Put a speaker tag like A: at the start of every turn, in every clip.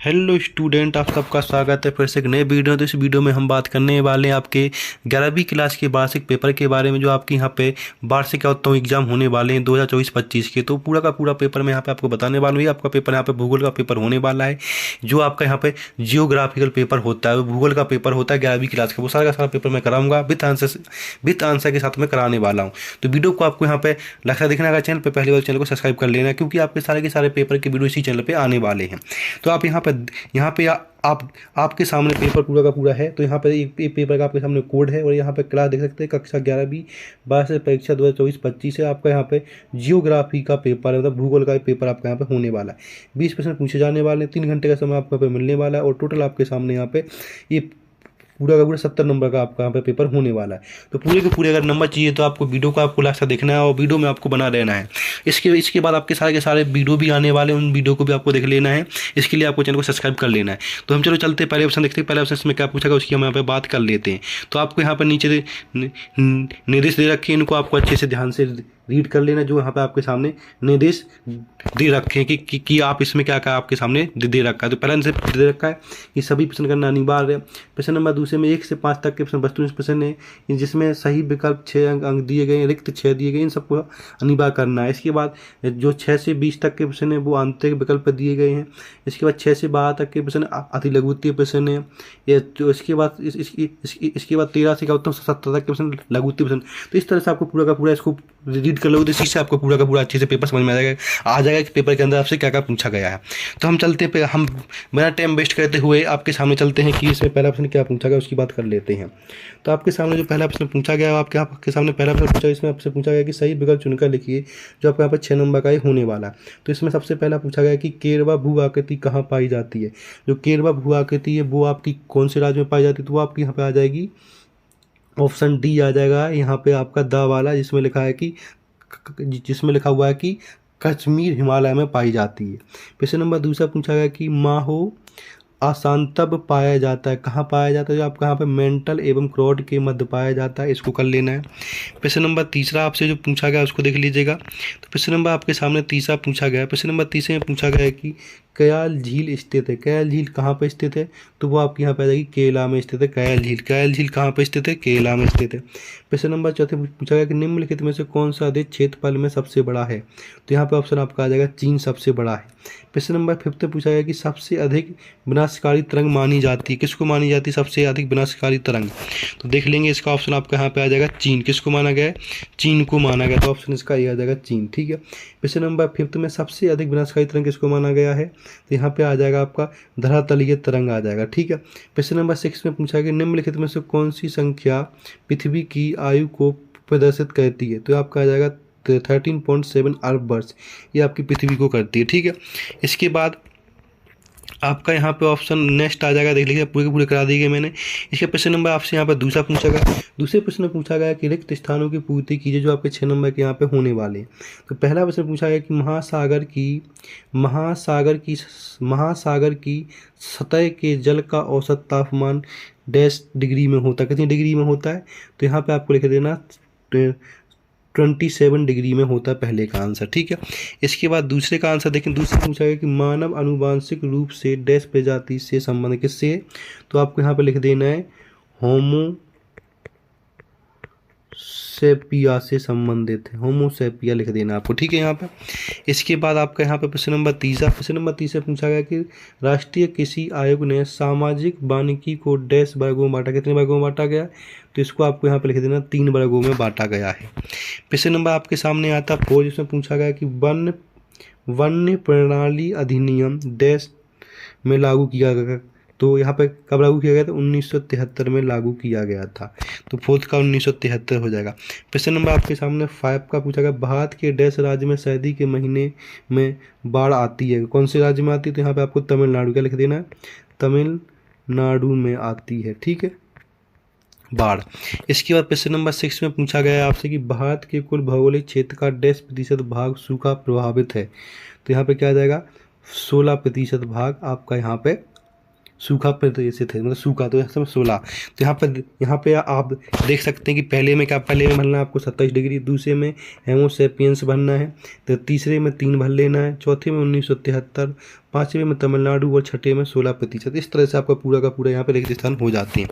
A: Hello student, आप सबका स्वागत है फिर से एक नए वीडियो। तो इस वीडियो में हम बात करने वाले हैं आपके 11वीं क्लास के वार्षिक पेपर के बारे में, जो आपके यहाँ पे वार्षिक एग्जाम होने वाले हैं 2024-25 के। तो पूरा का पूरा पेपर मैं यहाँ पे आपको बताने वाला हूँ। आपका पेपर यहाँ पे भूगोल का पेपर होने वाला है, जो आपका यहाँ पे जियोग्राफिकल पेपर होता है, भूगोल का पेपर होता है 11वीं क्लास का। वो सारा का सारा पेपर मैं कराऊंगा विथ आंसर के साथ मैं कराने वाला हूँ। तो वीडियो को आपको यहाँ पे लक्ष्य देखना है। चैनल पर पहली बार चैनल को सब्सक्राइब कर लेना, क्योंकि आपके सारे के सारे पेपर के वीडियो इसी चैनल पर आने वाले हैं। तो आप यहाँ पे आपके सामने पेपर पूरा का पूरा है। तो यहाँ पे एक पेपर का आपके सामने कोड है, और यहाँ पे क्लास देख सकते हैं कक्षा 11वीं वार्षिक परीक्षा 2024-25 है। आपका यहाँ पे जियोग्राफी का पेपर है, मतलब भूगोल का पेपर आपका यहाँ पे होने वाला है। 20% पूछे जाने वाले हैं, 3 घंटे का समय आपको यहाँ पे मिलने वाला है, और टोटल आपके सामने यहाँ पे ये पूरा का पूरा 70 नंबर का आपका यहाँ पे पेपर होने वाला है। तो पूरे के पूरे अगर नंबर चाहिए तो आपको वीडियो को आपको लास्ट तक देखना है, और वीडियो में आपको बना रहना है। इसके बाद आपके सारे के सारे वीडियो भी आने वाले हैं, उन वीडियो को भी आपको देख लेना है। इसके लिए आपको चैनल को सब्सक्राइब कर लेना है। तो हम चलो चलते पहले ऑप्शन देखते हैं। पहले ऑप्शन में क्या पूछेगा उसकी हम यहाँ पे बात कर लेते हैं। तो आपको यहाँ पर नीचे निर्देश दे रखे हैं, इनको आपको अच्छे से ध्यान से रीड कर लेना। जो यहाँ पे आपके सामने निर्देश दे रखे हैं कि आप इसमें क्या क्या आपके सामने दे रखा है। तो पहला आंसर दे रखा है कि सभी प्रश्न करना अनिवार्य है। प्रश्न नंबर दूसरे में 1 से 5 तक के प्रश्न वस्तुनिष्ठ प्रश्न है, जिसमें सही विकल्प 6 अंक दिए गए, रिक्त 6 दिए गए, इन सबको अनिवार्य करना है। इसके बाद जो 6 से 20 तक के प्रश्न है वो आंतरिक विकल्प दिए गए हैं। इसके बाद 6 से 12 तक के प्रश्न अति लघुत्तीय प्रश्न है। ये तो इसके बाद 13 से 70 तक के प्रश्न लघुत्तीय प्रश्न। तो इस तरह से आपको पूरा का पूरा इसको रीड कर लोगे तो इसी से आपको पूरा का पूरा अच्छे से पेपर समझ में आ जाएगा कि पेपर के अंदर आपसे क्या क्या पूछा गया है। तो हम चलते पे हम बिना टाइम वेस्ट करते हुए आपके सामने चलते हैं कि इसमें पहला प्रश्न क्या पूछा गया उसकी बात कर लेते हैं। तो आपके सामने जो पहला प्रश्न पूछा गया, आपके सामने पहला प्रश्न पूछा, इसमें आपसे पूछा गया कि सही विकल्प चुनकर लिखिए, जो आपके यहाँ पर 6 नंबर का ही होने वाला है। तो इसमें सबसे पहला पूछा गया कि केरवा भू आकृति कहाँ पाई जाती है। जो केरवा भू आकृति है वो आपकी कौन से राज्य में पाई जाती है, तो वो आपकी यहाँ पे आ जाएगी ऑप्शन डी आ जाएगा यहाँ पे आपका द वाला, जिसमें लिखा हुआ है कि कश्मीर हिमालय में पाई जाती है। प्रश्न नंबर दूसरा पूछा गया कि माहो अशांतव पाया जाता है, कहाँ पाया जाता है, जो आपका यहाँ पे मेंटल एवं क्रोड के मध्य पाया जाता है, इसको कर लेना है। प्रश्न नंबर तीसरा आपसे जो पूछा गया उसको देख लीजिएगा। तो प्रश्न नंबर आपके सामने तीसरा पूछा गया है। प्रश्न नंबर तीसरे में पूछा गया है कि कयाल झील स्थित है। कयाल झील कहाँ पर स्थित है, तो वो आपके यहाँ पे आ जाएगी केरला में स्थित है। कयाल झील कहाँ पर स्थित है, केरला में स्थित है। प्रश्न नंबर चौथे पूछा गया कि निम्नलिखित में से कौन सा देश क्षेत्रफल में सबसे बड़ा है, तो यहाँ पे ऑप्शन आपका आ जाएगा चीन सबसे बड़ा है। प्रश्न नंबर 5 पूछा गया कि सबसे अधिक विनाशकारी तरंग मानी जाती है, किसको मानी जाती है सबसे अधिक विनाशकारी तरंग, तो देख लेंगे इसका ऑप्शन आपका यहाँ पे आ जाएगा चीन। किसको माना गया है, चीन को माना गया, तो ऑप्शन इसका ये आ जाएगा चीन। ठीक है। प्रश्न नंबर 5 में सबसे अधिक विनाशकारी तरंग किसको माना गया है, तो यहाँ पे आ जाएगा आपका धरातलीय तरंग आ जाएगा। ठीक है। प्रश्न नंबर 6 में पूछा गया निम्नलिखित में से कौन सी संख्या पृथ्वी की आयु को प्रदर्शित करती है, तो आपका आ जाएगा 13.7 अरब वर्ष, ये आपकी पृथ्वी को करती है। ठीक है। इसके बाद आपका यहाँ पे ऑप्शन नेक्स्ट आ जाएगा, देख लीजिए पूरे करा दिए गए मैंने। इसके प्रश्न नंबर आपसे यहाँ पर दूसरा पूछा गया। दूसरे प्रश्न में पूछा गया कि रिक्त स्थानों की पूर्ति कीजिए, जो आपके 6 नंबर के यहाँ पे होने वाले हैं। तो पहला प्रश्न पूछा गया कि महासागर की सतह के जल का औसत तापमान डैश डिग्री में होता है, कितनी डिग्री में होता है, तो यहाँ पे आपको लिख देना 27 डिग्री में होता है, पहले का आंसर। ठीक है। इसके बाद दूसरे का आंसर देखें। दूसरे पूछा गया कि मानव आनुवांशिक रूप से डैश प्रजाति से संबंध किससे है, तो आपको यहाँ पे लिख देना है होमो सेपिया से संबंधित है, होमो सेपिया लिख देना आपको। ठीक है। यहाँ पे इसके बाद आपका यहाँ पे प्रश्न नंबर तीसरा पूछा गया कि राष्ट्रीय कृषि आयोग ने सामाजिक वानिकी को डैश वर्गों में बांटा, कितने वर्गों में बांटा गया, तो इसको आपको यहाँ पे लिख देना 3 वर्गों में बांटा गया है। प्रश्न नंबर आपके सामने आता 4, जिसमें पूछा गया कि वन्य प्रणाली अधिनियम डैश में लागू किया गया, तो यहाँ पे कब लागू किया गया था, 1973 में लागू किया गया था, तो 4 का 1973 हो जाएगा। प्रश्न नंबर आपके सामने 5 का पूछा गया भारत के डैश राज्य में सर्दी के महीने में बाढ़ आती है, कौन से राज्य में आती है, तो यहाँ पे आपको तमिलनाडु का लिख देना है, तमिलनाडु में आती है। ठीक है, बाढ़। इसके बाद प्रश्न नंबर 6 में पूछा गया है आपसे कि भारत के कुल भौगोलिक क्षेत्र का डैश प्रतिशत भाग सूखा प्रभावित है, तो यहाँ पे क्या आ जाएगा 16% भाग आपका यहाँ पे सूखा प्रतिशत है, मतलब सूखा, तो यहाँ 16। तो यहाँ पे आप देख सकते हैं कि पहले में भरना है आपको 27 डिग्री, दूसरे में होमो सेपियंस भरना है, तो तीसरे में 3 भर लेना है, चौथे में 1973, पाँचवें में तमिलनाडु और छठे में 16%। इस तरह से आपका पूरा का पूरा यहाँ पे रिक्त स्थान हो जाते हैं।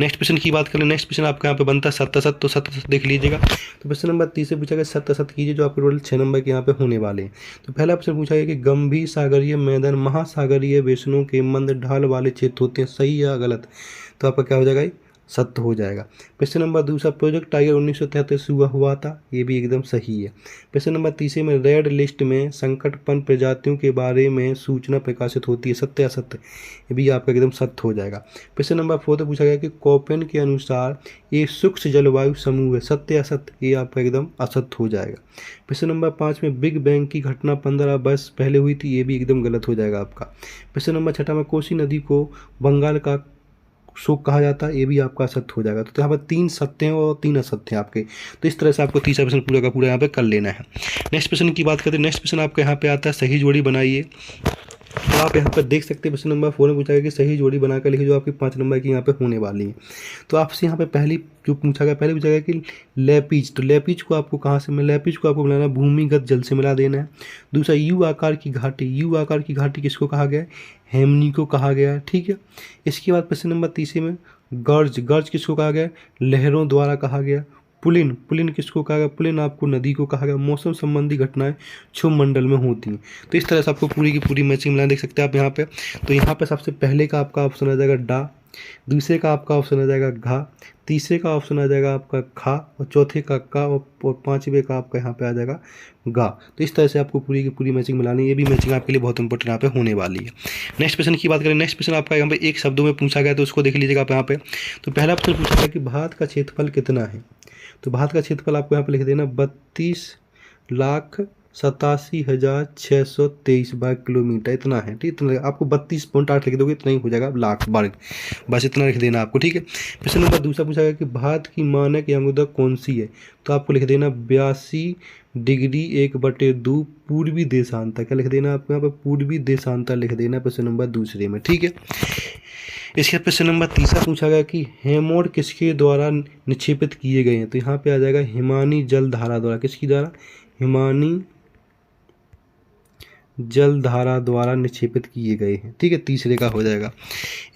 A: नेक्स्ट क्वेश्चन की बात करें, नेक्स्ट क्वेश्चन आपका यहाँ पे बनता है सत्य असत। तो सत्य असत देख लीजिएगा। तो क्वेश्चन नंबर 30 से पूछा गया सत्य असत कीजिए, जो आपके टोटल 6 नंबर के यहाँ पे होने वाले हैं। तो पहला क्वेश्चन पूछा गया कि गंभीर सागरीय मैदान महासागरीय बेसिनों के मंद ढाल वाले क्षेत्र होते हैं, सही या गलत? तो आपका क्या हो जाएगा, सत्य हो जाएगा। क्वेश्चन नंबर दूसरा, प्रोजेक्ट टाइगर 1973 हुआ था, ये भी एकदम सही है। क्वेश्चन नंबर तीसरे में रेड लिस्ट में संकटपन प्रजातियों के बारे में सूचना प्रकाशित होती है, सत्य या असत्य? ये भी आपका एकदम सत्य हो जाएगा। क्वेश्चन नंबर 4 पूछा गया कि कोपेन के अनुसार ये शुष्क जलवायु समूह है, सत्य या असत्य? ये आपका एकदम असत्य हो जाएगा। क्वेश्चन नंबर 5 में बिग बैंग की घटना 15 वर्ष पहले हुई थी, ये भी एकदम गलत हो जाएगा आपका। क्वेश्चन नंबर 6 में कोसी नदी को बंगाल का शोक कहा जाता है, ये भी आपका असत्य हो जाएगा। तो यहाँ पर 3 सत्य हैं और 3 असत्य हैं आपके। तो इस तरह से आपको तीसरा प्रश्न पूरा का पूरा यहाँ पे कर लेना है। नेक्स्ट प्रश्न की बात करते हैं। नेक्स्ट प्रश्न आपका यहाँ पे आता है सही जोड़ी बनाइए। तो आप यहाँ पर देख सकते हैं क्वेश्चन नंबर 4 में पूछा गया कि सही जोड़ी बनाकर लिखिए, जो आपकी 5 नंबर की यहाँ पे होने वाली है। तो आपसे यहाँ पे पहले जो पूछा गया, पहले पूछा गया कि लैपिज, तो लैपिज को आपको कहाँ से मिला? लैपिज को आपको मिलाना भूमिगत जल से मिला देना है। दूसरा यू आकार की घाटी, यू आकार की घाटी किसको कहा गया है? हेमनी को कहा गया है, ठीक है। इसके बाद प्रश्न नंबर 30 में गर्ज, गर्ज किसको कहा गया? लहरों द्वारा कहा गया। पुलिन, पुलिन किसको कहा गया? पुलिन आपको नदी को कहा गया। मौसम संबंधी घटनाएं क्षुभ मंडल में होती हैं। तो इस तरह से आपको पूरी की पूरी मैचिंग मिला देख सकते हैं आप यहाँ पे। तो यहाँ पे सबसे पहले का आपका ऑप्शन आ जाएगा डा, दूसरे का आपका ऑप्शन आ जाएगा घा, तीसरे का ऑप्शन आ जाएगा आपका खा, और चौथे का का, और पांचवे का आपका यहाँ पे आ जाएगा गा। तो इस तरह से आपको पूरी की पूरी मैचिंग मिलानी है। ये भी मैचिंग आपके लिए बहुत इंपॉर्टेंट यहाँ पे होने वाली है। नेक्स्ट क्वेश्चन की बात करें। नेक्स्ट क्वेश्चन आपका यहाँ पे एक शब्दों में पूछा गया, तो उसको देख लीजिएगा आप यहाँ पे। तो पहला प्रश्न पूछा गया कि भारत का क्षेत्रफल कितना है? तो भारत का क्षेत्रफल आपको यहाँ पे लिख देना 32,87,623 वर्ग किलोमीटर, इतना है, ठीक। इतना आपको 32.8 लिख दोगे, इतना ही हो जाएगा लाख वर्ग, बस इतना लिख देना आपको, ठीक है। प्रश्न नंबर दूसरा पूछा गया कि भारत की मानक यमुना कौन सी है? तो आपको लिख देना 82 डिग्री 1/2 पूर्वी देशांतर। क्या लिख देना आपको यहाँ पर? पूर्वी देशांतर लिख देना प्रश्न नंबर दूसरे में, ठीक है। इसके प्रश्न नंबर तीसरा पूछा गया कि हेमोड किसके द्वारा निक्षेपित किए गए हैं? तो यहाँ पे आ जाएगा हिमानी जलधारा द्वारा। किसकी द्वारा? हिमानी जलधारा द्वारा निक्षेपित किए गए हैं, ठीक है, तीसरे का हो जाएगा।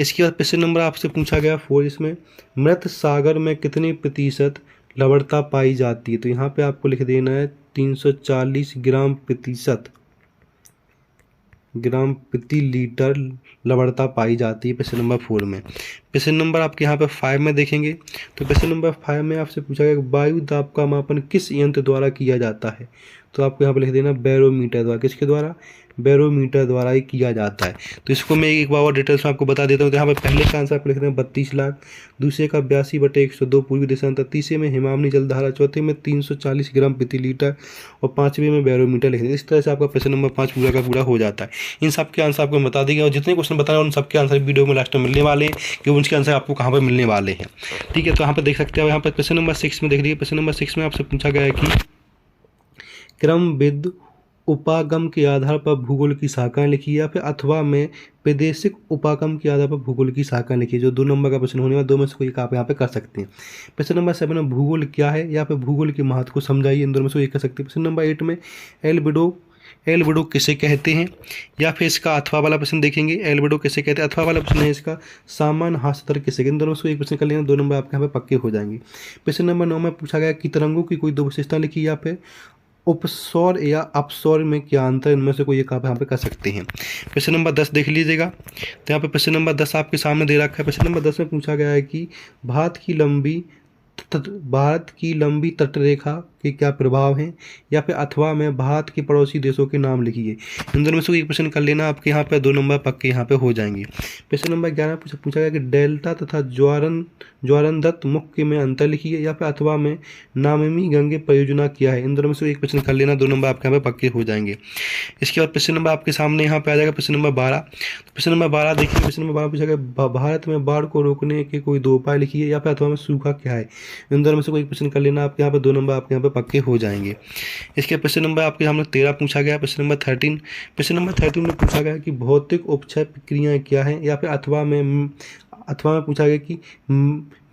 A: इसके बाद प्रश्न नंबर आपसे पूछा गया 4, इसमें मृत सागर में कितने प्रतिशत लवणता पाई जाती है? तो यहाँ पे आपको लिख देना है 340 ग्राम प्रति लीटर लवणता पाई जाती है प्रश्न नंबर 4 में। प्रश्न नंबर आपके यहाँ पे 5 में देखेंगे, तो प्रश्न नंबर 5 में आपसे पूछा गया कि वायु दाब का मापन किस यंत्र द्वारा किया जाता है? तो आपको यहाँ पे लिख देना बैरोमीटर द्वारा। किसके द्वारा? बैरोमीटर द्वारा ही किया जाता है। तो इसको मैं एक बार और डिटेल्स में आपको बता देता हूँ। तो यहाँ पे पहले का आंसर आपको लिख देना 32 लाख, दूसरे का 82/102 पूर्वी देशांतर, तीसरे में हिमानी जलधारा, चौथे में 340 ग्राम प्रति लीटर, और पांचवें में बैरोमीटर लिख देना। इस तरह से आपका प्रश्न नंबर 5 पूरा का पूरा हो जाता है। इन सब के आंसर आपको बता देंगे, और जितने क्वेश्चन बताए उन सबके आंसर वीडियो में लास्ट में मिलने वाले हैं कि उनके आंसर आपको कहाँ पर मिलने वाले हैं, ठीक है। तो यहाँ पर देख सकते हैं, यहाँ पर क्वेश्चन नंबर 6 में देख लीजिए। क्वेश्चन नंबर 6 में आपसे पूछा गया है कि क्रमबद्ध उपागम के आधार पर भूगोल की शाखाएं लिखी, या फिर अथवा में प्रादेशिक उपागम के आधार पर भूगोल की शाखाएं लिखी। जो 2 नंबर का प्रश्न होने वाला, 2 में से कोई आप यहाँ पे कर सकते हैं। प्रश्न नंबर 7 में भूगोल क्या है, या फिर भूगोल के महत्व को समझाइए, इन दोनों में से एक कर सकते हैं। प्रश्न नंबर 8 में एल्बिडो किसे कहते हैं, या फिर इसका अथवा वाला प्रश्न देखेंगे, एल्बिडो किसे कहते हैं। अथवा वाला प्रश्न है इसका सामान्य हास्य दर किसे कहते हैं। इन दोनों से एक प्रश्न कर लेना, 2 नंबर आपके यहाँ पे पक्के हो जाएंगे। प्रश्न नंबर 9 में पूछा गया कि तरंगों की कोई 2 विशेषता लिखी, या फिर उपसौर या अपसौर में क्या अंतर, इनमें से कोई एक आप यहाँ पे कर सकते हैं। प्रश्न नंबर 10 देख लीजिएगा। तो यहाँ पे प्रश्न नंबर 10 आपके सामने दे रखा है। प्रश्न नंबर 10 में पूछा गया है कि भारत की लंबी तटरेखा के क्या प्रभाव हैं, या फिर अथवा में भारत के पड़ोसी देशों के नाम लिखिए। इन दोनों में से एक प्रश्न कर लेना, आपके यहाँ पे 2 नंबर पक्के यहाँ पे हो जाएंगे। प्रश्न नंबर 11 पूछा गया कि डेल्टा तथा ज्वारनदत्त मुख्य में अंतर लिखिए, या फिर अथवा में नामिमी गंगे परियोजना क्या है। इन दोनों में से एक प्रश्न कर लेना, 2 नंबर आपके यहाँ पे पक्के हो जाएंगे। इसके बाद प्रश्न नंबर आपके सामने यहाँ पे आ जाएगा प्रश्न नंबर 12। प्रश्न नंबर 12 देखिए। प्रश्न नंबर 12 पूछा गया भारत में बाढ़ को रोकने के कोई 2 उपाय लिखिए, या फिर अथवा में सूखा क्या है। इन दोनों में से कोई प्रश्न कर लेना, आपके यहाँ पे 2 नंबर आपके यहाँ पे पक्के हो जाएंगे। इसके प्रश्न नंबर आपके सामने 13 पूछा गया। प्रश्न नंबर 13 में पूछा गया कि भौतिक उपक्षय प्रक्रियाएं क्या हैं, या फिर अथवा में पूछा गया कि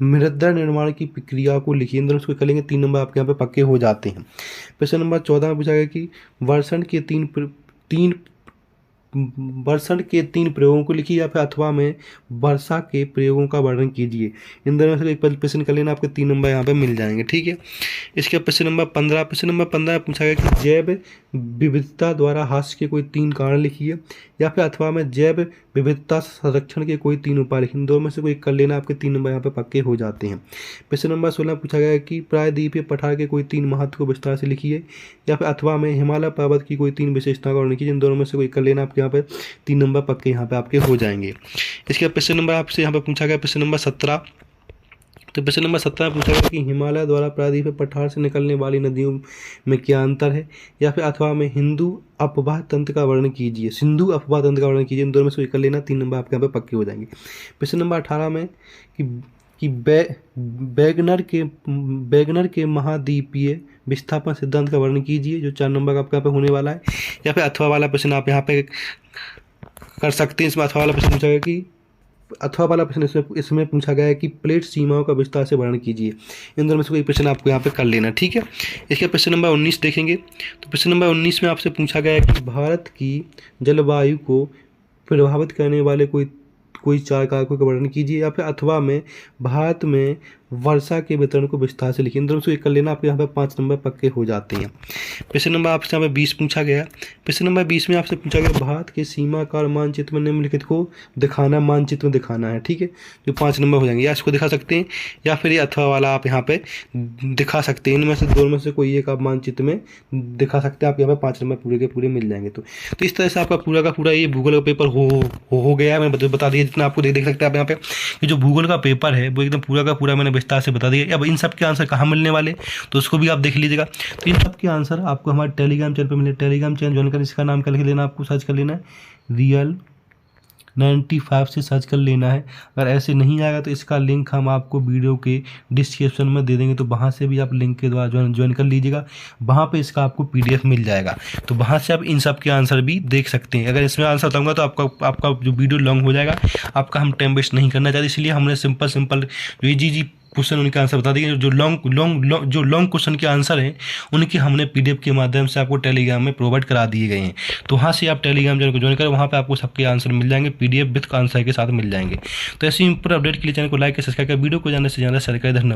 A: मृदा निर्माण की प्रक्रिया को लिखिए। इन दोनों से कर लेंगे, 3 नंबर आपके यहाँ पे पक्के हो जाते हैं। प्रश्न नंबर 14 में पूछा गया कि वर्षण के तीन वर्षण के 3 प्रयोगों को लिखिए या फिर अथवा में वर्षा के प्रयोगों का वर्णन कीजिए। इन दोनों में से एक प्रश्न कर लेना, आपके 3 नंबर यहाँ पे मिल जाएंगे। ठीक है, इसके प्रश्न नंबर 15 में पूछा गया कि जैव विविधता द्वारा हास्य के कोई 3 कारण लिखिए या फिर अथवा में जैव विविधता संरक्षण के कोई 3 उपाय लिखिए। इन दोनों में से कोई कर लेना, आपके 3 नंबर यहाँ पे पक्के हो जाते हैं। प्रश्न नंबर 16 पूछा गया कि प्रायद्वीपीय पठार के कोई 3 महत्व को विस्तार से लिखिए या फिर अथवा में हिमालय पर्वत की कोई 3 विशेषताओं का वर्णन कीजिए। इन दोनों में से कोई कर लेना, आपके यहाँ पे 3 नंबर पक्के यहाँ पे आपके हो जाएंगे। इसके प्रश्न नंबर आपसे यहाँ पे पूछा गया प्रश्न नंबर 17। तो प्रश्न नंबर 17 में पूछा गया कि हिमालय द्वारा प्रायद्वीपीय पठार से निकलने वाली नदियों में क्या अंतर है या फिर अथवा में हिंदू अपवाह तंत्र का वर्णन कीजिए। सिंधु अपवाह तंत्र का वर्णन कीजिए। इन दोनों में से कर लेना, 3 नंबर आपके यहाँ पे पक्के हो जाएंगे। प्रश्न नंबर 18 में कि वैगनर के महाद्वीपीय विस्थापन सिद्धांत का वर्णन कीजिए, जो 4 नंबर का आपके यहाँ पे होने वाला है। या फिर अथवा वाला प्रश्न आप यहाँ पे कर सकते हैं। इसमें अथवा वाला प्रश्न पूछा गया कि अथवा वाला प्रश्न इसमें पूछा गया है कि प्लेट सीमाओं का विस्तार से वर्णन कीजिए। इन दोनों में से कोई प्रश्न आपको यहाँ पे कर लेना। ठीक है, इसके प्रश्न नंबर 19 देखेंगे। तो प्रश्न नंबर 19 में आपसे पूछा गया है कि भारत की जलवायु को प्रभावित करने वाले कोई 4 कारकों का वर्णन कीजिए या फिर अथवा में भारत में वर्षा के वितरण को विस्तार से लिखिए। इन दोनों से एक कर लेना, आपके यहाँ पे 5 नंबर पक्के हो जाते हैं। प्रश्न नंबर आपसे यहाँ पे 20 पूछा गया। प्रश्न नंबर 20 में आपसे पूछा गया भारत के सीमाकार मानचित्र में निम्नलिखित को दिखाना, मानचित्र में दिखाना है। ठीक है, जो 5 नंबर हो जाएंगे, या इसको दिखा सकते हैं या फिर ये अथवा वाला आप यहाँ पे दिखा सकते हैं। इनमें से दोनों में से कोई एक आप मानचित्र में दिखा सकते हैं। आप यहाँ पे 5 नंबर पूरे के पूरे मिल जाएंगे। तो इस तरह से आपका पूरा का पूरा ये भूगोल का पेपर हो गया है। मैंने बता दिया जितना आपको देख सकते हैं आप यहाँ पे। ये जो भूगोल का पेपर है वो एकदम पूरा का पूरा मैंने विस्तार से बता दिया। अब इन सब के आंसर कहाँ मिलने वाले तो उसको भी आप देख लीजिएगा। तो इन सब के आंसर आपको हमारे टेलीग्राम चैनल पे मिले। टेलीग्राम चैनल ज्वाइन कर, इसका नाम क्या लिख लेना, आपको सर्च कर लेना है रियल 95 से सर्च कर लेना है। अगर ऐसे नहीं आएगा तो इसका लिंक हम आपको वीडियो के डिस्क्रिप्शन में दे देंगे, तो वहाँ से भी आप लिंक के द्वारा ज्वाइन कर लीजिएगा। वहाँ पे इसका आपको PDF मिल जाएगा, तो वहाँ से आप इन सब के आंसर भी देख सकते हैं। अगर इसमें आंसर बताऊँगा तो आपका जो वीडियो लॉन्ग हो जाएगा, आपका हम टाइम वेस्ट नहीं करना चाहते, इसलिए हमने सिंपल जो जी क्वेश्चन उनके आंसर बता दिए। जो लॉन्ग क्वेश्चन के आंसर हैं उनके हमने PDF के माध्यम से आपको टेलीग्राम में प्रोवाइड करा दिए गए हैं। तो वहाँ से आप टेलीग्राम चैनल को ज्वाइन करें, वहाँ पे आपको सबके आंसर मिल जाएंगे, PDF विद आंसर के साथ मिल जाएंगे। तो ऐसी पूरा अपडेट के लिए चैनल को लाइक और सब्सक्राइब कर वीडियो को ज़्यादा से ज़्यादा शेयर करें। धन्यवाद।